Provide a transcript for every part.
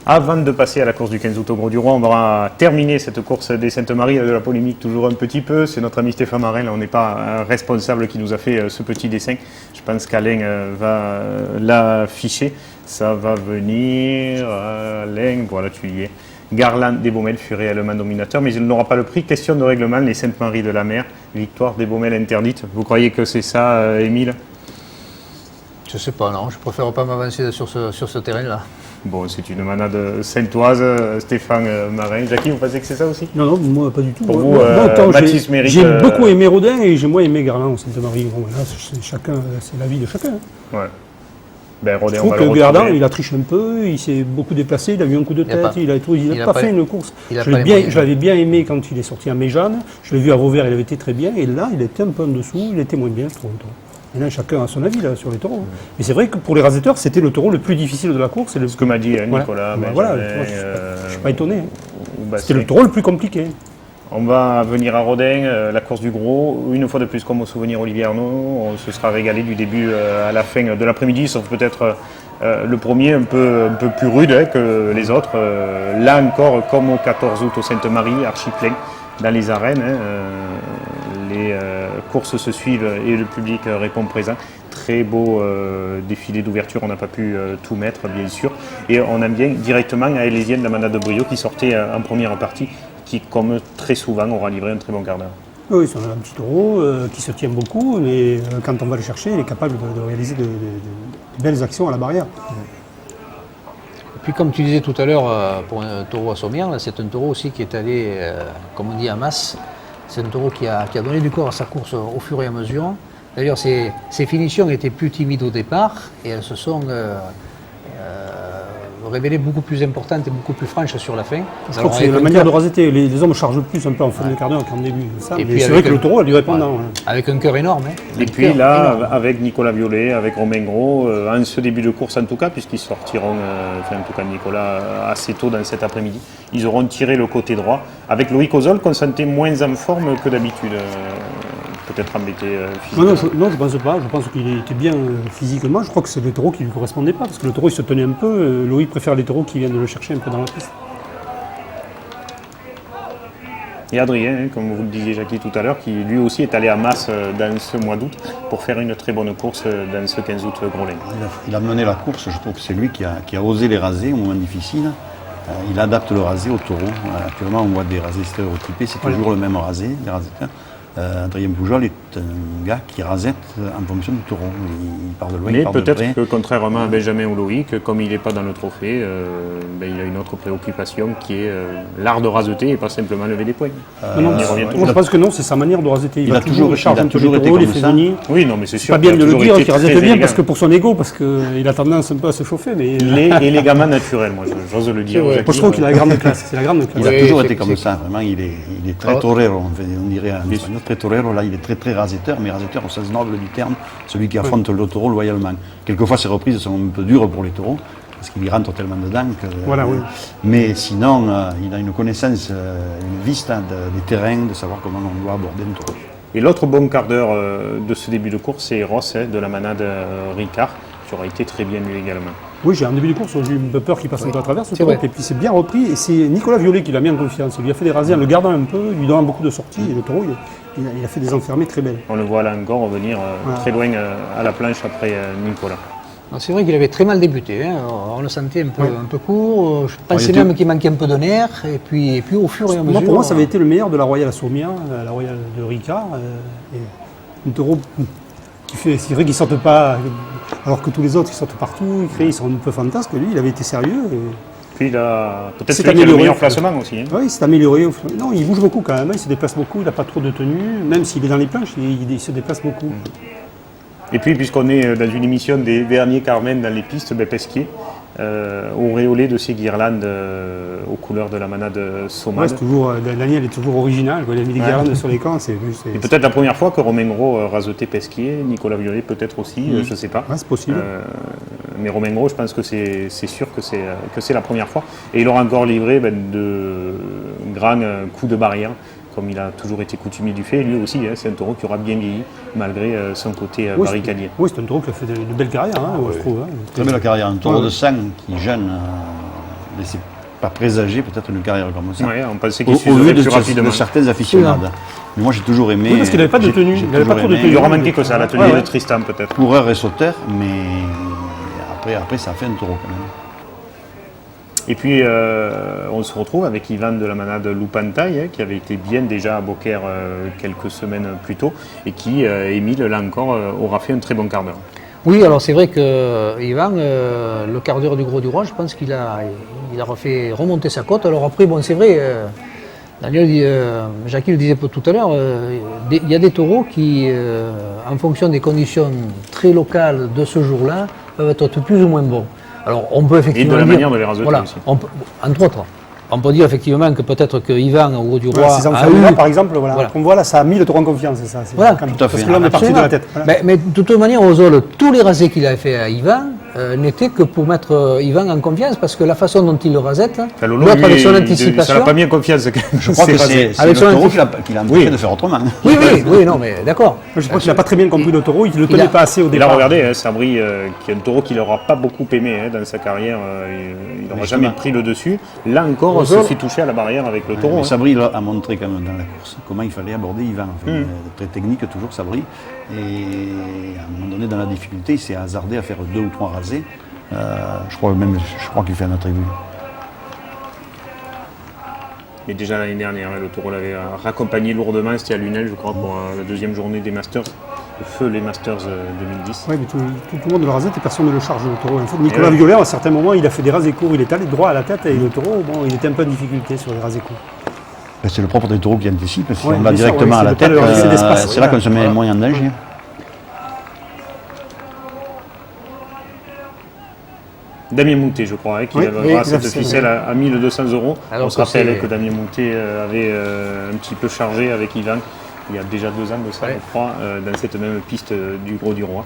Avant de passer à la course du 15 août au Gros du Roi, on va terminer cette course des Saintes-Maries de la polémique toujours un petit peu. C'est notre ami Stéphane Marel, on n'est pas responsable qui nous a fait ce petit dessin. Je pense qu'Alain va l'afficher. Ça va venir, Alain, voilà tu y es. Garland des Baumel fut réellement dominateur, mais il n'aura pas le prix. Question de règlement, les Saintes-Maries de la Mer, victoire des Baumel interdite. Vous croyez que c'est ça, Émile ? Je sais pas, non, je préfère pas m'avancer sur ce terrain-là. Bon, c'est une manade saintoise, Stéphane Marin. Jackie, vous pensez que c'est ça aussi ? Non, moi pas du tout. Pour vous, Mathis mérite... J'ai beaucoup aimé Rodin et j'ai moins aimé Garland au Sainte-Marie. Bon, là, c'est l'avis de chacun. Ouais. Ben, Rodin, je trouve que Garland, il a triché un peu, il s'est beaucoup déplacé, il a eu un coup de tête, il n'a pas fait une course. Je l'avais bien aimé quand il est sorti à Méjeanne, je l'ai vu à Vauvert, il avait été très bien, et là, il était un peu en dessous, il était moins bien, je trouve. Et là, chacun a son avis là, sur les taureaux. Mais c'est vrai que pour les raseteurs, c'était le taureau le plus difficile de la course. Ce que m'a dit Nicolas. Voilà, je ne suis pas étonné. C'était le taureau le plus compliqué. On va venir à Rodin, la course du Gros. Une fois de plus, comme au souvenir Olivier Arnaud, on se sera régalé du début à la fin de l'après-midi, sauf peut-être le premier un peu plus rude que les autres. Là encore, comme au 14 août au Sainte-Marie, archi plein dans les arènes. Les courses se suivent et le public répond présent. Très beau défilé d'ouverture, on n'a pas pu tout mettre bien sûr. Et on aime bien directement à Elésienne la manade de Brio qui sortait en première partie, qui comme très souvent aura livré un très bon quart d'heure. Oui, c'est un petit taureau qui se tient beaucoup, mais quand on va le chercher, il est capable de réaliser de belles actions à la barrière. Et puis comme tu disais tout à l'heure, pour un taureau à Sommières, c'est un taureau aussi qui est allé, comme on dit, en masse. C'est un taureau qui a donné du corps à sa course au fur et à mesure. D'ailleurs, ses finitions étaient plus timides au départ et elles se sont révélées beaucoup plus importantes et beaucoup plus franches sur la fin. Je crois que c'est la manière de raseter. Les hommes chargent plus un peu en fin de quart d'heure qu'en début. C'est vrai que le taureau a du répondant. Avec un cœur énorme. Et puis là, avec Nicolas Violet, avec Romain Gros, en ce début de course en tout cas, puisqu'ils sortiront, en tout cas Nicolas, assez tôt dans cet après-midi, ils auront tiré le côté droit. Avec Loïc Ozol, qu'on sentait moins en forme que d'habitude. Peut-être embêté physiquement. Non, je ne pense pas. Je pense qu'il était bien physiquement. Je crois que c'est le taureau qui ne lui correspondait pas. Parce que le taureau, il se tenait un peu. Loïc préfère les taureaux qui viennent de le chercher un peu dans la piste. Et Adrien, comme vous le disiez Jackie tout à l'heure, qui lui aussi est allé à masse dans ce mois d'août pour faire une très bonne course dans ce 15 août Groslay. Il a mené la course. Je trouve que c'est lui qui a osé les raser au moment difficile. Il adapte le rasé au taureau. Actuellement, on voit des rasés stéréotypés. C'est toujours le même rasé, les raseteurs. Adrien Poujol est un gars qui rasette en fonction du taureau. Il part de loin, mais il part de près. peut-être que contrairement à Benjamin ou Loïc, comme il n'est pas dans le trophée, il a une autre préoccupation qui est l'art de raseter et pas simplement lever des points. Moi je pense que non, c'est sa manière de raseter. Il a toujours été les faisonniers. Oui, non, mais c'est sûr. Pas bien de le dire qu'il rasette bien parce que pour son ego, parce qu'il a tendance un peu à se chauffer. Mais... Il est élégamment naturel, moi j'ose le dire. Moi je trouve qu'il a la grande classe. C'est la grande classe. Il a toujours été comme ça, vraiment. Il est très torero, on dirait en espagnol. Très torero, là il est très rasetteur, mais rasetteur au sens noble du terme, celui qui affronte le taureau loyalement. Quelquefois ses reprises sont un peu dures pour les taureaux, parce qu'il y rentre tellement dedans que... Mais sinon, il a une connaissance, une vista des terrains, de savoir comment on doit aborder un taureau. Et l'autre bon quart d'heure de ce début de course, c'est Ross, de la manade Ricard, qui aura été très bien lui également. Oui, j'ai un début de course, j'ai eu un peu peur qu'il passe un peu à travers ce taureau, et puis c'est bien repris, et c'est Nicolas Violet qui l'a mis en confiance. Il lui a fait des rasés en le gardant un peu, lui donnant beaucoup de sorties, et le taureau, il a fait des enfermées très belles. On le voit là encore revenir très loin à la planche après Nicolas. C'est vrai qu'il avait très mal débuté, hein. On le sentait un peu court, je pensais même qu'il manquait un peu de nerf, et puis au fur et à mesure... Pour moi, ça avait été le meilleur de la Royale à Sommières, la Royale de Ricard, un taureau c'est vrai qu'il ne sortent pas, alors que tous les autres ils sortent partout, ils sont un peu fantasques, lui il avait été sérieux. Puis il a peut-être fait le meilleur placement aussi. Oui, il s'est amélioré. Non, il bouge beaucoup quand même, il se déplace beaucoup, il n'a pas trop de tenue, même s'il est dans les planches, il se déplace beaucoup. Et puis, puisqu'on est dans une émission des derniers Carmen dans les pistes, Pesquier, auréolé de ses guirlandes aux couleurs de la manade Sommade. Daniel est toujours original, il a mis des guirlandes sur les camps. Et peut-être la première fois que Romain Gros rasetait Pesquier, Nicolas Violet peut-être aussi, je ne sais pas. Ouais, c'est possible. Mais Romain Gros, je pense que c'est sûr que c'est la première fois. Et il aura encore livré de grands coups de barrière, comme il a toujours été coutumier du fait. Et lui aussi, c'est un taureau qui aura bien vieilli, malgré son côté barricadier. Oui, c'est un taureau qui a fait une belle carrière, je trouve. Très belle carrière, un taureau de sang qui jeune laissait pas présager peut-être une carrière comme ça. Ouais, on pensait Au qu'il vu s'userait de, plus rapidement. de certains aficionados. Mais moi j'ai toujours aimé. Oui, parce qu'il n'avait pas de tenue. j'ai Il n'avait pas toujours trop de aimé tenue. Il aura manqué que ça, la tenue Ouais, de ouais. Tristan peut-être. Coureur et sauteur, mais après ça a fait un taureau quand même. Et puis on se retrouve avec Ivan de la manade Loupantaille, qui avait été bien déjà à Beaucaire quelques semaines plus tôt, et qui, Émile, là encore, aura fait un très bon quart d'heure. Oui, alors c'est vrai que Ivan, le quart d'heure du Gros du Roi, je pense qu'il a refait remonter sa cote. Alors après, bon, c'est vrai, Jackie le disait tout à l'heure, il y a des taureaux qui, en fonction des conditions très locales de ce jour-là, peuvent être plus ou moins bons. Alors on peut effectivement Et de la dire, manière de les raseter voilà, aussi. entre autres, on peut dire effectivement que peut-être que Ivan au Gros du Roi Voilà, ces a enfants-là, eu... par exemple, voilà, Voilà. on voit là, ça a mis le taureau en confiance, c'est ça. Voilà, Quand- tout à fait. Parce que là, on est parti de la tête. Voilà. Mais de toute manière, Ozol, tous les rasés qu'il avait fait à Ivan n'étaient que pour mettre Ivan en confiance, parce que la façon dont il le rasette, Enfin, Lolo, l'autre lui, avec son ça anticipation... l'a pas mis en confiance. Je crois que c'est Avec le son taureau anti- qui l'a empêché de faire autrement. Oui, non, mais d'accord. Je crois qu'il n'a pas très bien compris le taureau, il ne le Il tenait a- pas assez au Et départ. là, regardez, hein, Sabri, qui est un taureau qu'il n'aura pas beaucoup aimé dans sa carrière, il n'aura jamais justement. pris le dessus. Là encore, on se fait toucher à la barrière avec le taureau. Mais hein. Sabri a montré quand même dans la course comment il fallait aborder Ivan. Enfin, très technique toujours Sabri. Et à un moment donné dans la difficulté, il s'est hasardé à faire 2 ou 3 rasés. Je crois qu'il fait un attribut. Mais déjà l'année dernière, le taureau l'avait raccompagné lourdement, c'était à Lunel, je crois, pour la deuxième journée des Masters, le feu les Masters 2010. Oui, mais tout le monde le rasette et personne ne le charge, le taureau. En fait, Nicolas ouais. Violet, à un certain moment, il a fait des rasés courts, il est allé droit à la tête et le taureau, bon, il était un peu en difficulté sur les rasés courts. Ben, c'est le propre des taureaux qui anticipe. Si Ouais, on va bien sûr, directement oui, à la c'est de pas tête, leur laisser d'espace. c'est là qu'on se met moins en danger. Damien Moutet, je crois, qui Oui, avait oui, cette c'est ficelle à 1200 €. Alors On se que rappelle c'est- que Damien Moutet avait un petit peu chargé avec Ivan, il y a déjà 2 ans de ça, Ouais. je crois, dans cette même piste du Gros du Roi.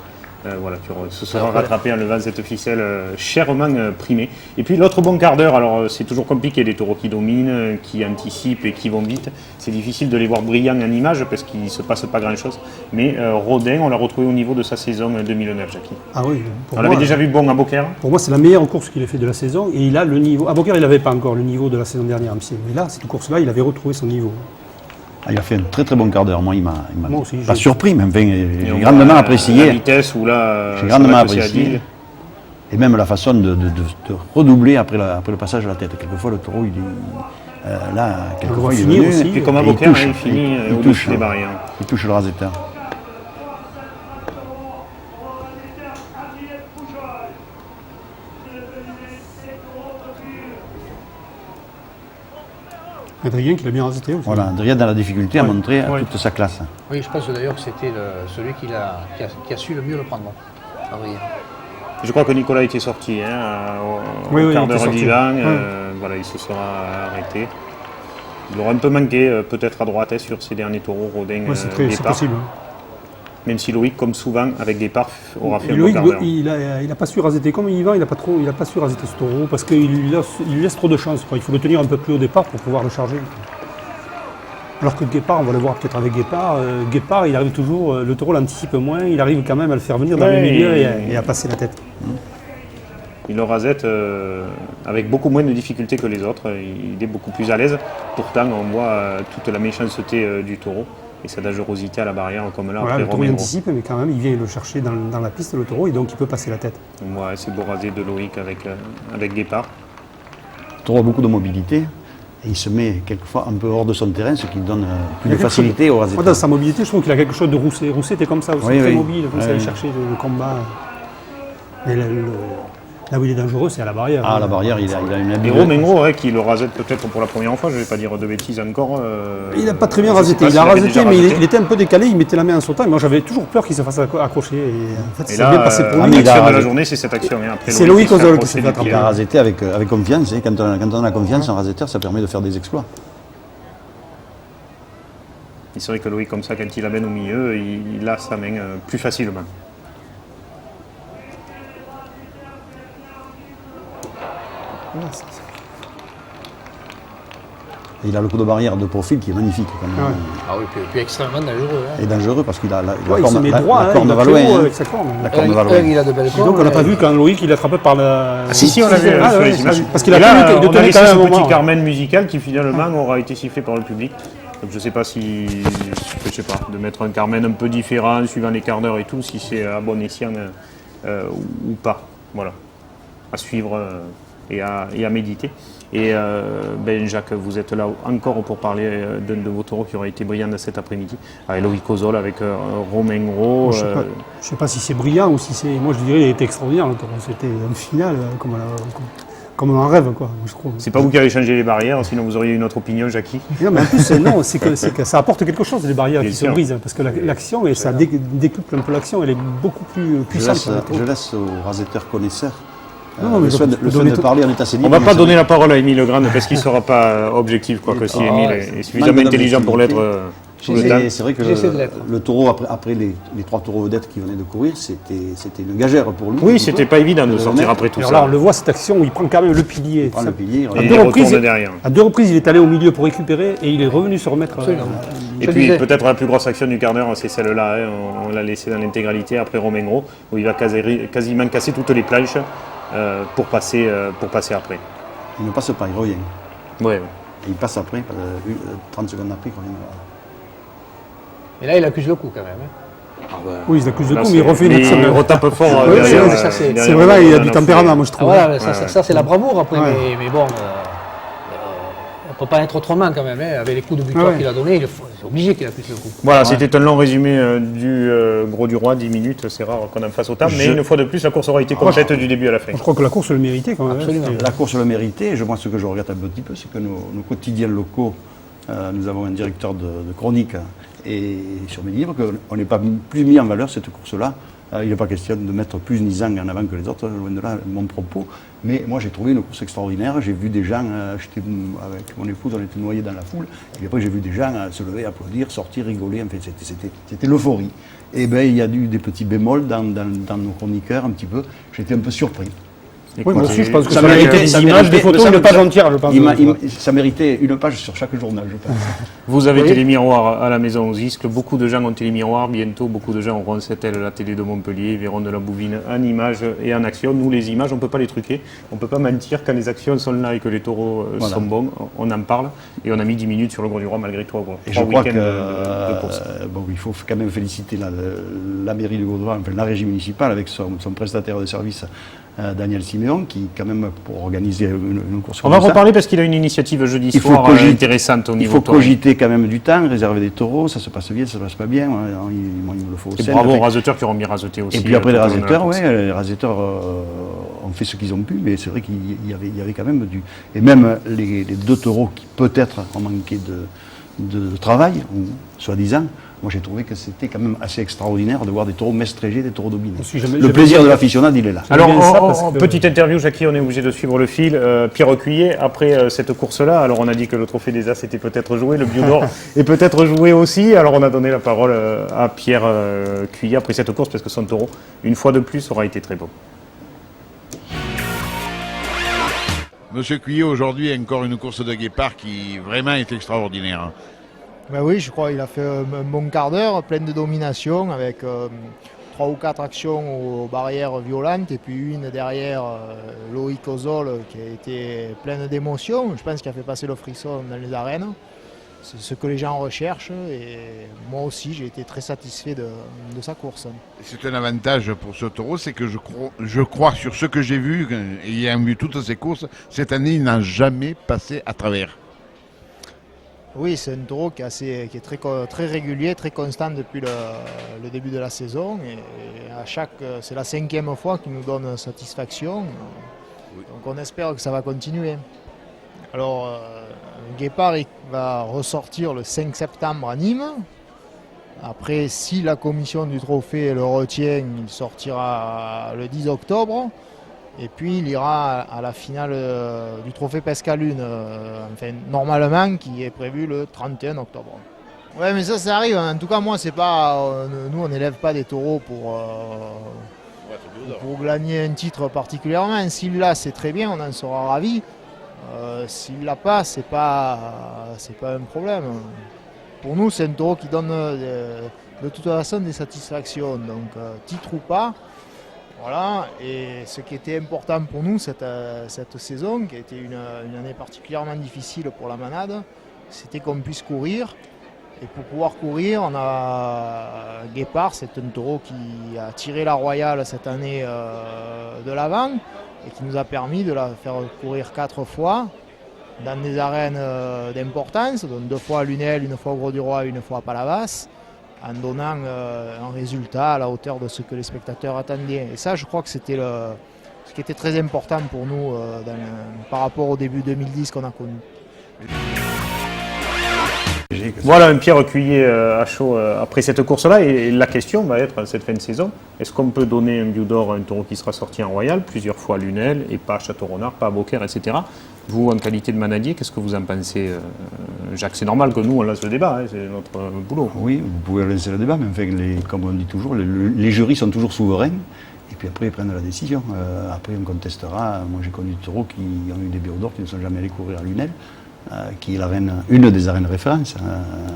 Voilà, se sera Alors, rattrapé en levant cette ficelle chèrement primée. Et puis l'autre bon quart d'heure, alors c'est toujours compliqué, des taureaux qui dominent, qui anticipent et qui vont vite. C'est difficile de les voir brillants en image parce qu'il ne se passe pas grand-chose. Mais Rodin, on l'a retrouvé au niveau de sa saison 2009, Jackie. Ah oui, pour On moi, l'avait déjà vu bon à Beaucaire. pour moi, c'est la meilleure course qu'il ait fait de la saison et il a le niveau. À Beaucaire, il n'avait pas encore le niveau de la saison dernière, mais là, cette course-là, il avait retrouvé son niveau. Ah, il a fait un très très bon quart d'heure. Moi, il m'a Moi aussi, pas j'ai- surpris, mais enfin, Et j'ai on grandement voit, La apprécié. vitesse où là, J'ai ça grandement va que c'est à apprécié. Digue. Et même la façon de redoubler après le passage à la tête. Quelquefois, le taureau, il est là, quelquefois, il est finir venu, aussi. Et puis comme à et il Beaucaire, touche, il finit il au-dessus touche, des hein. barrières. Il touche le rasetteur. Adrien qui l'a bien raseté aussi. Voilà, Adrien dans la difficulté a Ouais, montré ouais. toute sa classe. Oui, je pense d'ailleurs que c'était celui qui a su le mieux le prendre. Adrien. Je crois que Nicolas était sorti au Oui, quart il était d'heure sorti. d'Ivan. Ouais. Voilà, il se sera arrêté. Il aura un peu manqué, peut-être à droite, sur ses derniers taureaux, Rodin, Ouais, c'est Guépard. possible. Même si Loïc, comme souvent, avec Guépard, aura fait Et un bon Loïc, quart d'heure. il a pas su raseter comme Yvan, il a pas su raseter ce taureau parce qu'il lui laisse trop de chance. Quoi. Il faut le tenir un peu plus au départ pour pouvoir le charger. Alors que Guépard, on va le voir peut-être avec Guépard, Guépard, il arrive toujours, le taureau l'anticipe moins, il arrive quand même à le faire venir dans Ouais, le milieu et- et à passer la tête. Il le rasette avec beaucoup moins de difficultés que les autres. Il est beaucoup plus à l'aise. Pourtant, on voit toute la méchanceté du taureau et sa dangerosité à la barrière, comme là, Voilà, après le taureau il Romain Gros. anticipe, mais quand même, il vient le chercher dans la piste, le taureau, et donc il peut passer la tête. On voit ces beaux rasés de Loïc avec Guépard. Le taureau a beaucoup de mobilité et il se met quelquefois un peu hors de son terrain, ce qui donne plus Il y de a quelque facilité au Moi, rasetteur. dans sa mobilité, je trouve qu'il a quelque chose de Rousset. Rousset était comme ça aussi, Oui, très oui. mobile, comme ça, Oui, il oui. cherchait le combat. Mais là où il est dangereux, c'est à la barrière. Ah, la barrière, il a une Et habileté. Romain Gros, qui le rasette peut-être pour la première fois, je ne vais pas dire de bêtises encore. Il n'a pas très bien je sais raseté. pas Il s'il a avait raseté, déjà mais raseté. il était un peu décalé, il mettait la main en sautant. Et moi, j'avais toujours peur qu'il se fasse accrocher. Et en fait, Et c'est là, bien passé pour ah, lui. mais il a l'action de la raseté. journée, c'est cette action. hein. Après, C'est Loïc qui se fait Ozol qui accrocher s'est fait du attraper. pied. Il a raseté avec confiance. Hein. Quand on a confiance, un rasetteur, ça permet de faire des exploits. Et c'est vrai que Loïc, comme ça, quand il l'amène au milieu, il a sa main plus facilement. Et il a le coup de barrière de profil qui est magnifique quand même. Ah oui, puis extrêmement dangereux. Et dangereux parce qu'il a la il se met droit, corne de il va Valouin. très haut avec sa corne. La corne de Valouin. Il a de belles cornes. Donc on n'a pas vu quand Loïc il attrapait par la... Si, on l'a vu sur les images. Parce qu'il Et a là, tenu, il on a tenait laissé quand même ce un petit moment. Carmen musical qui finalement aura été sifflé par le public. Donc je ne sais pas si, je sais pas, de mettre un Carmen un peu différent suivant les quarts d'heure et tout, si c'est à bon escient ou pas. Voilà, à suivre et à méditer. Et Jacques, vous êtes là encore pour parler d'un de vos taureaux qui aura été brillant cet après-midi. Loïc Ozol avec Romain Gros. Je ne sais pas si c'est brillant ou si c'est... Moi je dirais qu'il était extraordinaire le taureau. C'était une finale comme un rêve, quoi, je trouve. C'est pas vous qui avez changé les barrières, sinon vous auriez une autre opinion, Jackie. Non, mais en plus, c'est que ça apporte quelque chose, les barrières qui se brisent. Parce que l'action, et ça décuple un peu l'action, elle est beaucoup plus puissante. Je laisse aux rasetteurs connaisseurs le soin de parler en état civil. On ne va pas donner la parole à Émile Legrand parce qu'il ne sera pas objectif, quoique si Émile est suffisamment intelligent pour l'être tout le temps. C'est vrai que le taureau, après les 3 taureaux vedettes qui venaient de courir, c'était une gageure pour lui. Oui, c'était pas évident de sortir après tout ça. Alors là, on le voit, cette action où il prend quand même le pilier. Il prend le pilier. Et il retourne derrière. À 2 reprises, il est allé au milieu pour récupérer et il est revenu se remettre. Et puis peut-être la plus grosse action du quart d'heure, c'est celle-là. On l'a laissé dans l'intégralité après Romain Gros, où il va quasiment casser toutes les planches pour passer après. Il ne passe pas, il revient. Ouais. Il passe après, 30 secondes après, il revient. Et là, il accuse le coup quand même. Oui, il accuse le coup, mais il refait une action. Il retape fort. C'est vraiment, il a du tempérament, moi je trouve. Voilà, ça c'est la bravoure après, mais bon, on ne peut pas être autrement quand même. Avec les coups de butoir qu'il a donnés, c'est obligé qu'il accuse le coup. Voilà, c'était un long résumé du Gros du Roi, 10 minutes, c'est rare qu'on en fasse autant, mais une fois de plus, la course aura été complète du début à la fin. Je crois que la course le méritait quand même. Absolument. La course le méritait, et moi ce que je regrette un petit peu, c'est que nos quotidiens locaux, nous avons un directeur de chronique et sur mes livres, qu'on n'ait pas plus mis en valeur cette course-là. Il n'est pas question de mettre plus Nizang en avant que les autres, loin de là mon propos. Mais moi j'ai trouvé une course extraordinaire. J'ai vu des gens, j'étais avec mon épouse, on était noyés dans la foule. Et après j'ai vu des gens se lever, applaudir, sortir, rigoler. En fait, c'était l'euphorie. Et bien il y a eu des petits bémols dans nos chroniqueurs un petit peu. J'étais un peu surpris. Oui, moi aussi, je pense que ça ça méritait des images, des photos, une page entière, je pense. Ça méritait une page sur chaque journal, je pense. Vous avez télémiroir à la maison aux Isques, beaucoup de gens ont télémiroir, bientôt beaucoup de gens auront cette aile, la télé de Montpellier, verront de la Bouvine en images et en action. Nous, les images, on ne peut pas les truquer, on ne peut pas mentir quand les actions sont là et que les taureaux sont bons, on en parle, et on a mis 10 minutes sur le Gros du Roi malgré tout. Et je crois que il faut quand même féliciter la mairie de Gros du Roi, enfin, la régie municipale avec son prestataire de service, Daniel Siméon, qui quand même pour organiser une course. On va reparler parce qu'il a une initiative jeudi soir intéressante au niveau. Il faut cogiter quand même du temps, réserver des taureaux, ça se passe bien, ça se passe pas bien, il me le faut aussi. Et bravo aux raseteurs qui auront bien raseté aussi. Et puis après les rasetteurs ont fait ce qu'ils ont pu, mais c'est vrai qu'il y avait quand même et même les 2 taureaux qui peut-être ont manqué de travail, ou soi-disant. Moi, j'ai trouvé que c'était quand même assez extraordinaire de voir des taureaux mestrégés, des taureaux dominés. Le plaisir de l'aficionade, il est là. Alors, petite interview, Jackie, on est obligé de suivre le fil. Pierre Cuillet, après cette course-là, alors on a dit que le trophée des As était peut-être joué, le Bio d'Or est peut-être joué aussi. Alors, on a donné la parole à Pierre Cuillet après cette course, parce que son taureau, une fois de plus, aura été très beau. Monsieur Cuillet, aujourd'hui, encore une course de guépard qui vraiment est extraordinaire. Ben oui, je crois qu'il a fait un bon quart d'heure, plein de domination, avec 3 ou 4 actions aux barrières violentes, et puis une derrière Loïc Ozol qui a été pleine d'émotions. Je pense qu'il a fait passer le frisson dans les arènes. C'est ce que les gens recherchent, et moi aussi j'ai été très satisfait de sa course. C'est un avantage pour ce taureau, c'est que je crois sur ce que j'ai vu, ayant vu toutes ces courses, cette année il n'a jamais passé à travers. Oui, c'est un taureau qui est très régulier, très constant depuis le début de la saison. Et c'est la 5e fois qu'il nous donne satisfaction. Donc on espère que ça va continuer. Alors, Guépard va ressortir le 5 septembre à Nîmes. Après, si la commission du trophée le retient, il sortira le 10 octobre. Et puis il ira à la finale du trophée Pescalune, normalement, qui est prévu le 31 octobre. Ouais, mais ça arrive. En tout cas, moi, c'est pas. Nous, on n'élève pas des taureaux pour gagner un titre particulièrement. S'il l'a, c'est très bien, on en sera ravis. S'il ne l'a pas, c'est pas un problème. Pour nous, c'est un taureau qui donne de toute façon des satisfactions. Donc, titre ou pas, voilà. Et ce qui était important pour nous cette saison, qui a été une année particulièrement difficile pour la manade, c'était qu'on puisse courir. Et pour pouvoir courir, on a Guépard, c'est un taureau qui a tiré la Royale cette année de l'avant et qui nous a permis de la faire courir 4 fois dans des arènes d'importance, donc 2 fois à Lunel, 1 fois au Gros-du-Roi, 1 fois à Palavas, en donnant un résultat à la hauteur de ce que les spectateurs attendaient. Et ça, je crois que c'était ce qui était très important pour nous par rapport au début 2010 qu'on a connu. Voilà un Pierre Cuillet à chaud après cette course-là. Et la question va être, cette fin de saison, est-ce qu'on peut donner un Biou d'Or à un taureau qui sera sorti en Royal, plusieurs fois à Lunel, et pas à Château-Renard, pas à Beaucaire, etc. Vous, en qualité de manadier, qu'est-ce que vous en pensez, Jacques? C'est normal que nous, on lance le débat, hein, c'est notre boulot. Oui, vous pouvez lancer le débat, mais enfin, comme on dit toujours, les jurys sont toujours souverains. Et puis après, ils prennent la décision. Après, on contestera. Moi, j'ai connu des taureaux qui ont eu des Biou d'Or qui ne sont jamais allés courir à Lunel. Qui est une des arènes références.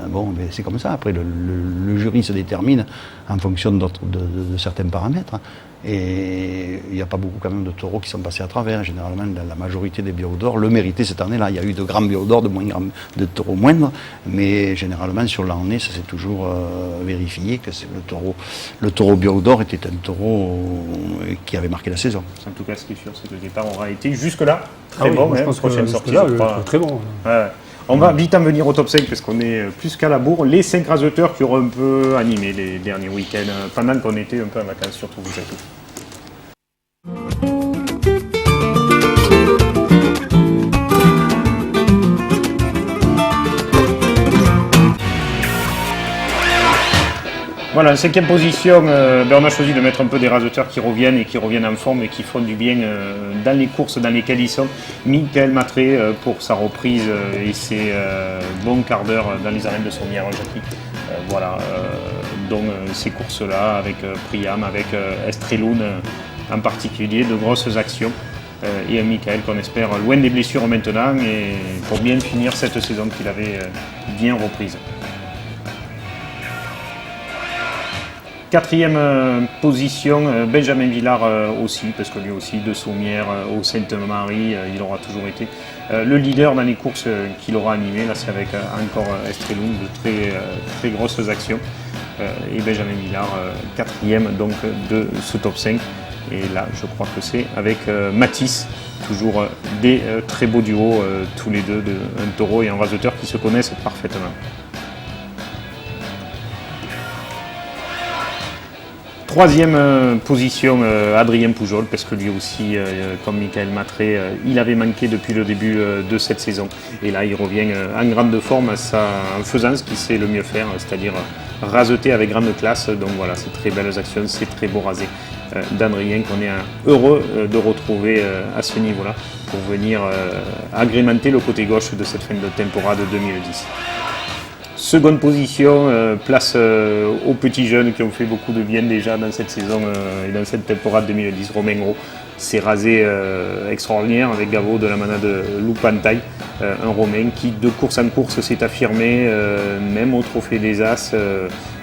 Bon, mais c'est comme ça. Après, le jury se détermine en fonction de certains paramètres. Et il n'y a pas beaucoup quand même de taureaux qui sont passés à travers. Généralement, la majorité des Biou d'Or le méritaient cette année-là. Il y a eu de grands Biou d'Or, de taureaux moindres, mais généralement sur l'année, ça s'est toujours vérifié que le taureau Biou d'Or était un taureau qui avait marqué la saison. En tout cas, ce qui est sûr, c'est que le départ aura été jusque-là très oui, bon. je pense prochaine que sortie, là, je crois. très bon. Ouais. On va vite en venir au top 5 parce qu'on est plus qu'à la bourre. Les 5 raseteurs qui auront un peu animé les derniers week-ends pendant qu'on était un peu en vacances, surtout vous Jacques. Voilà, en 5e position, on a choisi de mettre un peu des raseteurs qui reviennent en forme et qui font du bien dans les courses dans lesquelles ils sont. Michael Matré pour sa reprise et ses bons quarts d'heure dans les arènes de Sommières, Jackie. Donc ces courses-là avec Priam, avec Estreloun en particulier, de grosses actions. Et un Michael qu'on espère loin des blessures maintenant et pour bien finir cette saison qu'il avait bien reprise. 4e position, Benjamin Villard aussi, parce que lui aussi de Sommières au Sainte-Marie, il aura toujours été le leader dans les courses qu'il aura animées. Là c'est avec encore Estreloun, de très grosses actions. Et Benjamin Villard, 4e donc de ce top 5. Et là je crois que c'est avec Matisse, toujours des très beaux duos, tous les deux, un taureau et un raseteur qui se connaissent parfaitement. 3e position, Adrien Poujol, parce que lui aussi, comme Michael Matré, il avait manqué depuis le début de cette saison. Et là, il revient en grande forme en faisant ce qu'il sait le mieux faire, c'est-à-dire raseter avec grande classe. Donc voilà, c'est très belles actions, c'est très beau rasé d'Adrien qu'on est heureux de retrouver à ce niveau-là pour venir agrémenter le côté gauche de cette fin de temporade 2010. Seconde position, place aux petits jeunes qui ont fait beaucoup de bien déjà dans cette saison et dans cette temporade 2010. Romain Gros s'est rasé extraordinaire avec Gaveau de la manade Loupantaille. Un Romain qui de course en course s'est affirmé, même au trophée des As,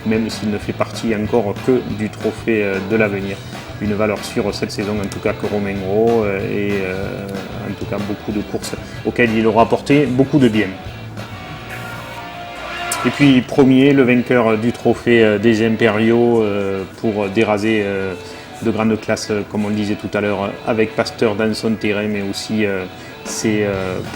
même s'il ne fait partie encore que du trophée de l'avenir. Une valeur sûre cette saison en tout cas que Romain Gros et en tout cas beaucoup de courses auxquelles il aura apporté beaucoup de bien. Et puis premier, le vainqueur du trophée des Impériaux pour déraser de grande classe, comme on le disait tout à l'heure, avec Pasteur dans son terrain, mais aussi ses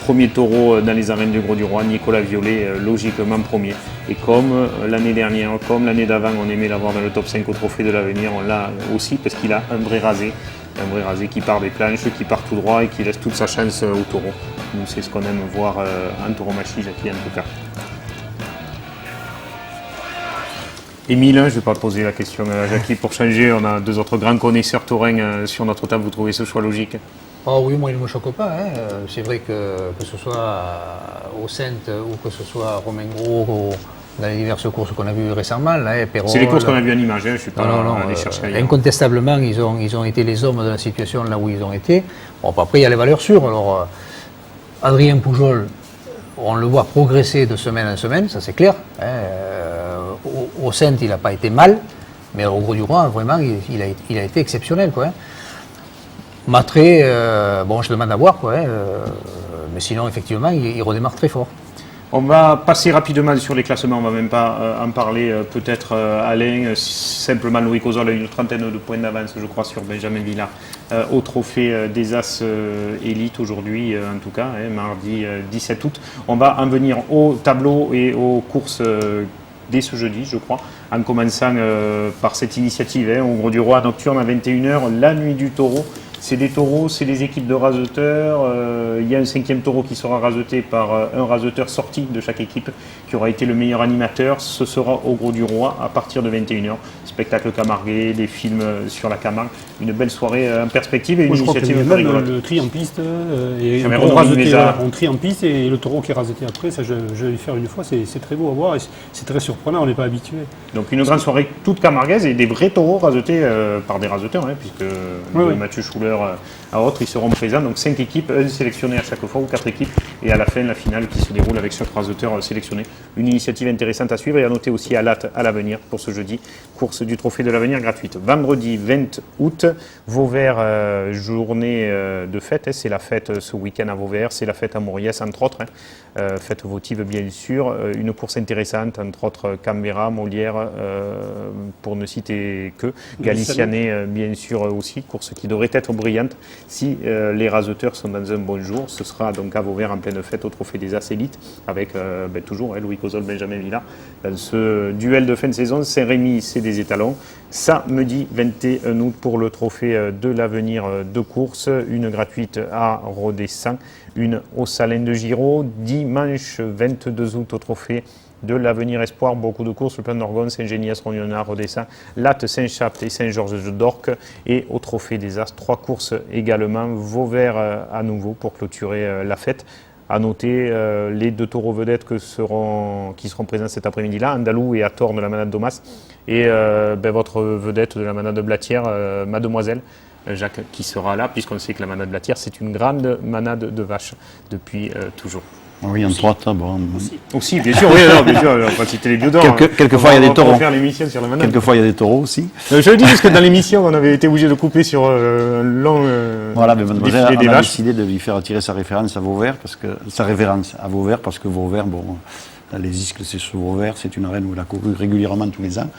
premiers taureaux dans les arènes du Gros-du-Roi, Nicolas Violet, logiquement premier. Et comme l'année dernière, comme l'année d'avant, on aimait l'avoir dans le top 5 au trophée de l'avenir, on l'a aussi parce qu'il a un vrai rasé qui part des planches, qui part tout droit et qui laisse toute sa chance au taureau. Nous, c'est ce qu'on aime voir en tauromachie, Jackie, en tout cas. Émile, je ne vais pas poser la question à Jackie pour changer. On a 2 autres grands connaisseurs taurins sur notre table. Vous trouvez ce choix logique? Oh oui, moi il ne me choque pas. Hein. C'est vrai que ce soit au Sainte ou que ce soit Romain Gros ou dans les diverses courses qu'on a vues récemment. Là, Pérol, c'est les courses qu'on a vues en image, je ne suis pas allé chercher ailleurs. Incontestablement, ils ont été les hommes de la situation là où ils ont été. Bon, après, il y a les valeurs sûres. Alors, Adrien Poujol, on le voit progresser de semaine en semaine, ça c'est clair. Au Saintes, il n'a pas été mal, mais au Grau-du-Roi, vraiment, il a été exceptionnel, quoi. Matré, bon, je demande à voir, quoi. Mais sinon, effectivement, il redémarre très fort. On va passer rapidement sur les classements, on ne va même pas en parler, peut-être Alain, simplement Loïc Ozol a une trentaine de points d'avance, je crois, sur Benjamin Villard, au trophée des As Élite aujourd'hui, en tout cas, mardi 17 août. On va en venir au tableau et aux courses dès ce jeudi, je crois, en commençant par cette initiative, au Grau-du-Roi nocturne à 21h, la nuit du taureau. C'est des taureaux, c'est des équipes de raseteurs. Il y a un 5e taureau qui sera raseté par un raseteur sorti de chaque équipe qui aura été le meilleur animateur. Ce sera au Grau-du-Roi à partir de 21h. Spectacle camarguais, des films sur la Camargue. Une belle soirée en perspective et une initiative très rigolote. Le tri en piste et on trie en piste et le taureau qui est raseté après, ça je vais le faire une fois, c'est très beau à voir et c'est très surprenant, on n'est pas habitué. Donc une grande soirée toute camarguaise et des vrais taureaux rasetés par des raseteurs, puisque Mathieu Schuller à autres, ils seront présents. Donc 5 équipes, un sélectionné à chaque fois ou 4 équipes. Et à la fin, la finale qui se déroule avec chaque raseteur sélectionné. Une initiative intéressante à suivre et à noter aussi à Latte à l'avenir pour ce jeudi. Course du trophée de l'avenir gratuite. Vendredi 20 août, Vauvert, journée de fête. C'est la fête ce week-end à Vauvert. C'est la fête à Mauriès, entre autres. Fête votive, bien sûr. Une course intéressante, entre autres Canberra, Molière, pour ne citer que. Galicianet, bien sûr, aussi. Course qui devrait être brillante si les raseteurs sont dans un bon jour. Ce sera donc à Vauvert en pleine fête au trophée des As Élites avec toujours Loïc Ozol, Benjamin Villard dans ce duel de fin de saison. Saint-Rémy, c'est des étalons. Samedi 21 août pour le trophée de l'avenir de course, une gratuite à Rodessin, une au Salin de Giraud. Dimanche 22 août au trophée de l'avenir espoir, beaucoup de courses, le Plan d'Orgon, Saint-Génias, Rognonard, Rodessin, Latte, Saint-Chapt et Saint-Georges d'Orc. Et au trophée des As, 3 courses également, Vauvert à nouveau pour clôturer la fête. À noter les 2 taureaux vedettes qui seront présents cet après-midi-là, Andalou et Ator de la manade Domas. Et votre vedette de la manade Blatière, Mademoiselle Jacques, qui sera là, puisqu'on sait que la manade Blatière, c'est une grande manade de vaches depuis toujours. Oui, en trois temps, bon. Aussi, bien sûr, oui, alors, bien sûr, on va citer les biodons. Quelquefois, il y a des taureaux. Faire l'émission sur la manade. Quelquefois, il y a des taureaux aussi. Je le dis parce que dans l'émission, on avait été obligé de couper sur un long voilà, mais mademoiselle des a vaches. décidé de lui faire tirer sa référence à Vauvert, parce que Vauvert, bon, les Iscles, c'est sur Vauvert, c'est une arène où elle a couru régulièrement tous les ans.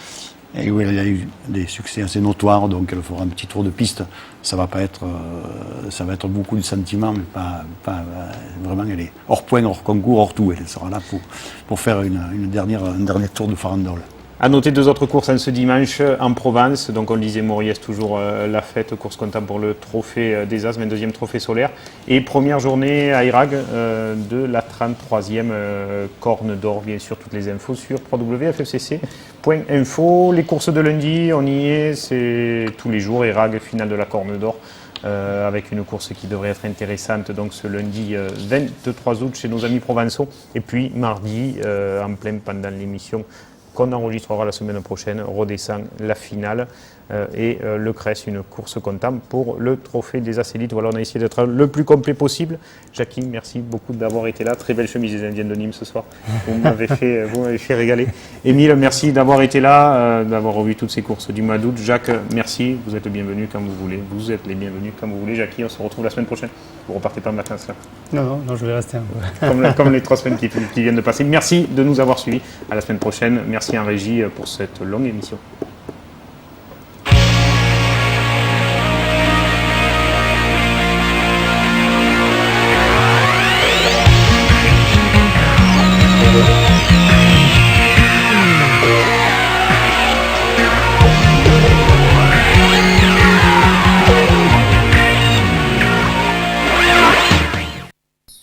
Et où elle a eu des succès assez notoires, donc elle fera un petit tour de piste. Ça va être beaucoup de sentiments, mais pas vraiment. Elle est hors point, hors concours, hors tout. Elle sera là pour faire un dernier tour de farandole. À noter 2 autres courses ce dimanche en Provence. Donc on le disait, Mauriès, toujours la fête, course comptable pour le trophée des As, 22e trophée solaire. Et première journée à Irag de la 33e Corne d'Or. Bien sûr, toutes les infos sur www.ffcc.info. Les courses de lundi, on y est, c'est tous les jours. Irag, finale de la Corne d'Or. Avec une course qui devrait être intéressante donc ce lundi 23 août chez nos amis provençaux. Et puis mardi, en plein pendant l'émission qu'on enregistrera la semaine prochaine, redescend la finale et le Cress, une course comptable pour le trophée des As Élites. Voilà, on a essayé d'être le plus complet possible. Jackie, merci beaucoup d'avoir été là. Très belle chemise des Indiennes de Nîmes ce soir. Vous m'avez fait régaler. Émile, merci d'avoir été là, d'avoir revu toutes ces courses du mois d'août. Jacques, merci. Vous êtes bienvenus quand vous voulez. Vous êtes les bienvenus quand vous voulez. Jackie, on se retrouve la semaine prochaine. Vous repartez pas en vacances là. Non, je vais rester un peu. Comme les 3 semaines qui viennent de passer. Merci de nous avoir suivis. À la semaine prochaine. Merci en régie pour cette longue émission.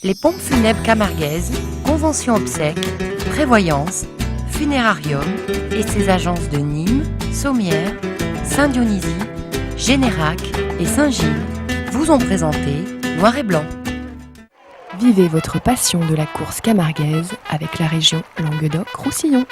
Les pompes funèbres camarguaises, convention obsèques, prévoyance, funérarium et ses agences de Nîmes, Sommières, Saint-Dionysie, Générac et Saint-Gilles vous ont présenté Noir et Blanc. Vivez votre passion de la course camarguaise avec la région Languedoc-Roussillon.